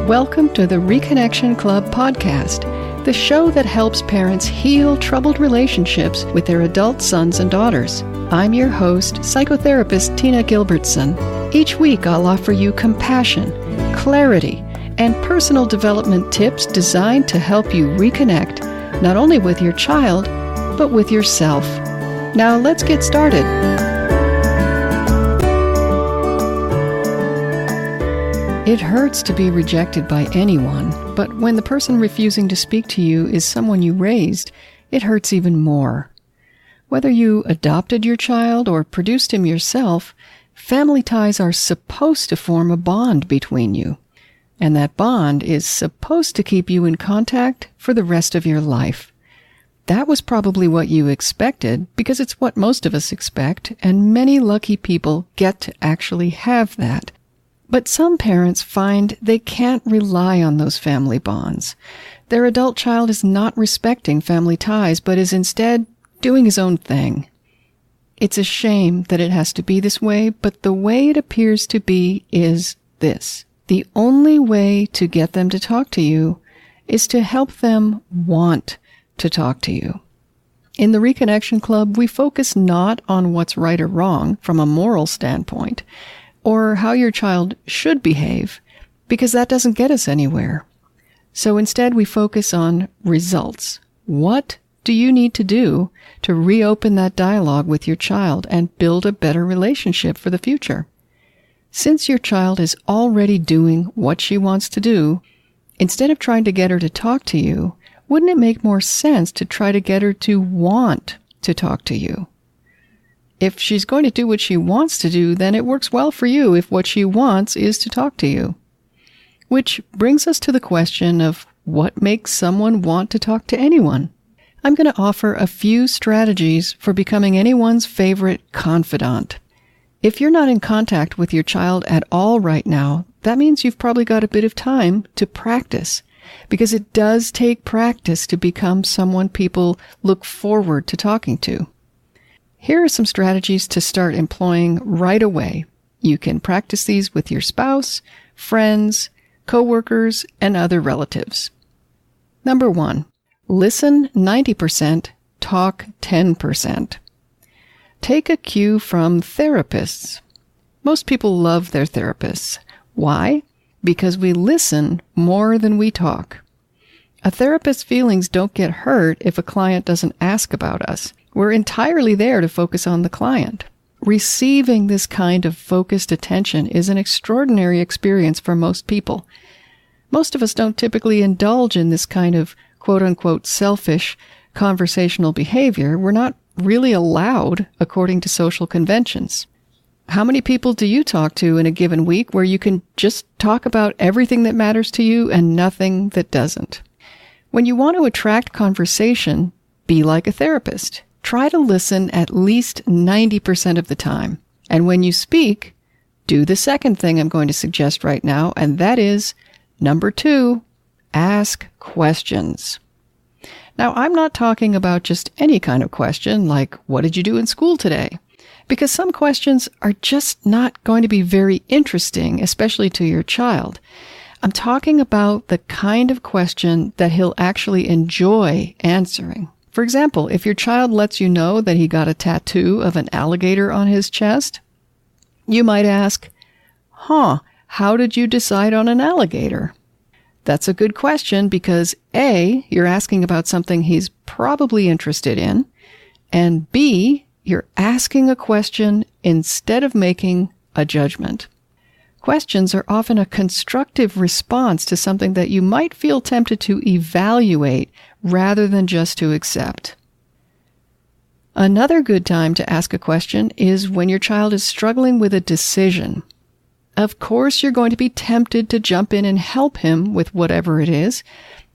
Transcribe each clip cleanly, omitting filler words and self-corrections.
Welcome to the Reconnection Club podcast, the show that helps parents heal troubled relationships with their adult sons and daughters. I'm your host, psychotherapist Tina Gilbertson. Each week I'll offer you compassion, clarity, and personal development tips designed to help you reconnect not only with your child, but with yourself. Now let's get started. It hurts to be rejected by anyone, but when the person refusing to speak to you is someone you raised, it hurts even more. Whether you adopted your child or produced him yourself, family ties are supposed to form a bond between you. And that bond is supposed to keep you in contact for the rest of your life. That was probably what you expected, because it's what most of us expect, and many lucky people get to actually have that. But some parents find they can't rely on those family bonds. Their adult child is not respecting family ties, but is instead doing his own thing. It's a shame that it has to be this way, but the way it appears to be is this. The only way to get them to talk to you is to help them want to talk to you. In the Reconnection Club, we focus not on what's right or wrong from a moral standpoint, or how your child should behave, because that doesn't get us anywhere. So instead, we focus on results. What do you need to do to reopen that dialogue with your child and build a better relationship for the future? Since your child is already doing what she wants to do, instead of trying to get her to talk to you, wouldn't it make more sense to try to get her to want to talk to you? If she's going to do what she wants to do, then it works well for you if what she wants is to talk to you. Which brings us to the question of what makes someone want to talk to anyone. I'm going to offer a few strategies for becoming anyone's favorite confidant. If you're not in contact with your child at all right now, that means you've probably got a bit of time to practice, because it does take practice to become someone people look forward to talking to. Here are some strategies to start employing right away. You can practice these with your spouse, friends, coworkers, and other relatives. Number 1, listen 90%, talk 10%. Take a cue from therapists. Most people love their therapists. Why? Because we listen more than we talk. A therapist's feelings don't get hurt if a client doesn't ask about us. We're entirely there to focus on the client. Receiving this kind of focused attention is an extraordinary experience for most people. Most of us don't typically indulge in this kind of quote-unquote selfish conversational behavior. We're not really allowed according to social conventions. How many people do you talk to in a given week where you can just talk about everything that matters to you and nothing that doesn't? When you want to attract conversation, be like a therapist. Try to listen at least 90% of the time. And when you speak, do the second thing I'm going to suggest right now, and that is, number 2, ask questions. Now, I'm not talking about just any kind of question, like, what did you do in school today? Because some questions are just not going to be very interesting, especially to your child. I'm talking about the kind of question that he'll actually enjoy answering. For example, if your child lets you know that he got a tattoo of an alligator on his chest, you might ask, how did you decide on an alligator? That's a good question because A, you're asking about something he's probably interested in, and B, you're asking a question instead of making a judgment. Questions are often a constructive response to something that you might feel tempted to evaluate rather than just to accept. Another good time to ask a question is when your child is struggling with a decision. Of course, you're going to be tempted to jump in and help him with whatever it is,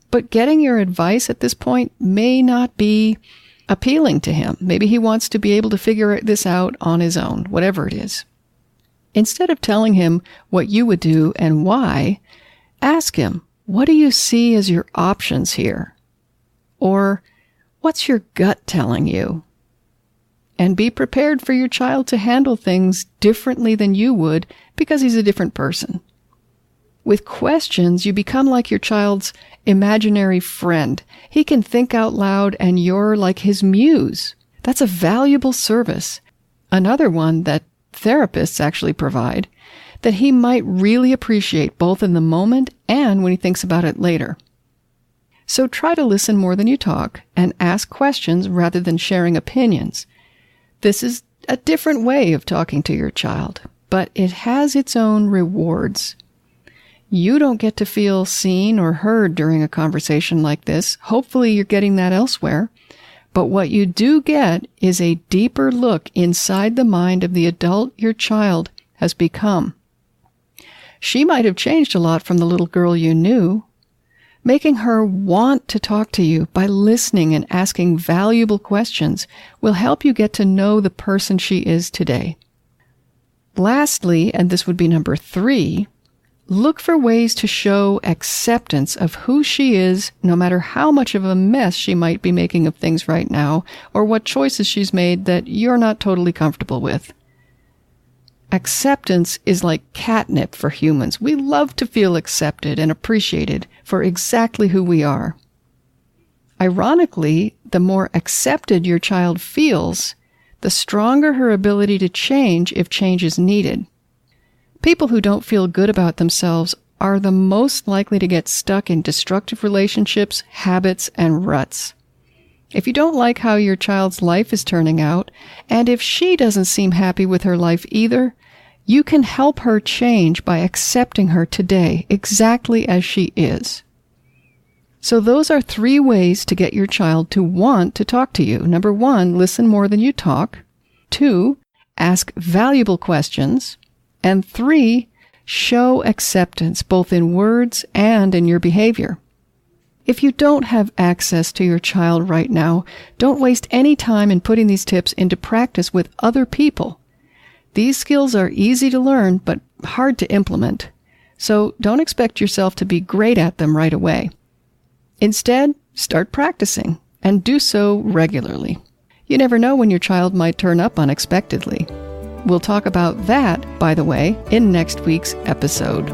but getting your advice at this point may not be appealing to him. Maybe he wants to be able to figure this out on his own, whatever it is. Instead of telling him what you would do and why, ask him, what do you see as your options here? Or, what's your gut telling you? And be prepared for your child to handle things differently than you would because he's a different person. With questions, you become like your child's imaginary friend. He can think out loud and you're like his muse. That's a valuable service. Another one that therapists actually provide that he might really appreciate both in the moment and when he thinks about it later. So try to listen more than you talk and ask questions rather than sharing opinions. This is a different way of talking to your child, but it has its own rewards. You don't get to feel seen or heard during a conversation like this. Hopefully you're getting that elsewhere. But what you do get is a deeper look inside the mind of the adult your child has become. She might have changed a lot from the little girl you knew. Making her want to talk to you by listening and asking valuable questions will help you get to know the person she is today. Lastly, and this would be number 3, look for ways to show acceptance of who she is, no matter how much of a mess she might be making of things right now, or what choices she's made that you're not totally comfortable with. Acceptance is like catnip for humans. We love to feel accepted and appreciated for exactly who we are. Ironically, the more accepted your child feels, the stronger her ability to change if change is needed. People who don't feel good about themselves are the most likely to get stuck in destructive relationships, habits, and ruts. If you don't like how your child's life is turning out, and if she doesn't seem happy with her life either, you can help her change by accepting her today exactly as she is. So those are 3 ways to get your child to want to talk to you. Number 1, listen more than you talk. 2, ask valuable questions. And 3, show acceptance both in words and in your behavior. If you don't have access to your child right now, don't waste any time in putting these tips into practice with other people. These skills are easy to learn, but hard to implement. So don't expect yourself to be great at them right away. Instead, start practicing and do so regularly. You never know when your child might turn up unexpectedly. We'll talk about that, by the way, in next week's episode.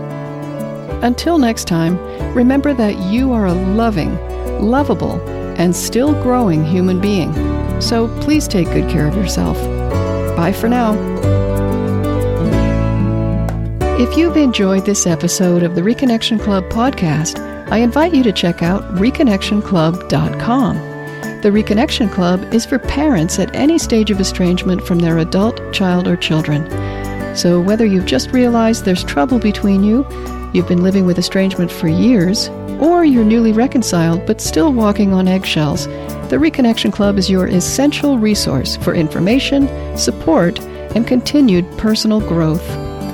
Until next time, remember that you are a loving, lovable, and still growing human being. So please take good care of yourself. Bye for now. If you've enjoyed this episode of the Reconnection Club podcast, I invite you to check out reconnectionclub.com. The Reconnection Club is for parents at any stage of estrangement from their adult, child, or children. So whether you've just realized there's trouble between you, you've been living with estrangement for years, or you're newly reconciled but still walking on eggshells, the Reconnection Club is your essential resource for information, support, and continued personal growth.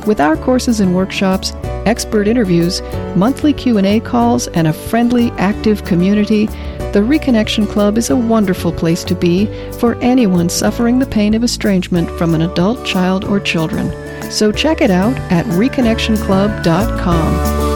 With our courses and workshops, expert interviews, monthly Q&A calls, and a friendly, active community, the Reconnection Club is a wonderful place to be for anyone suffering the pain of estrangement from an adult, child, or children. So check it out at reconnectionclub.com.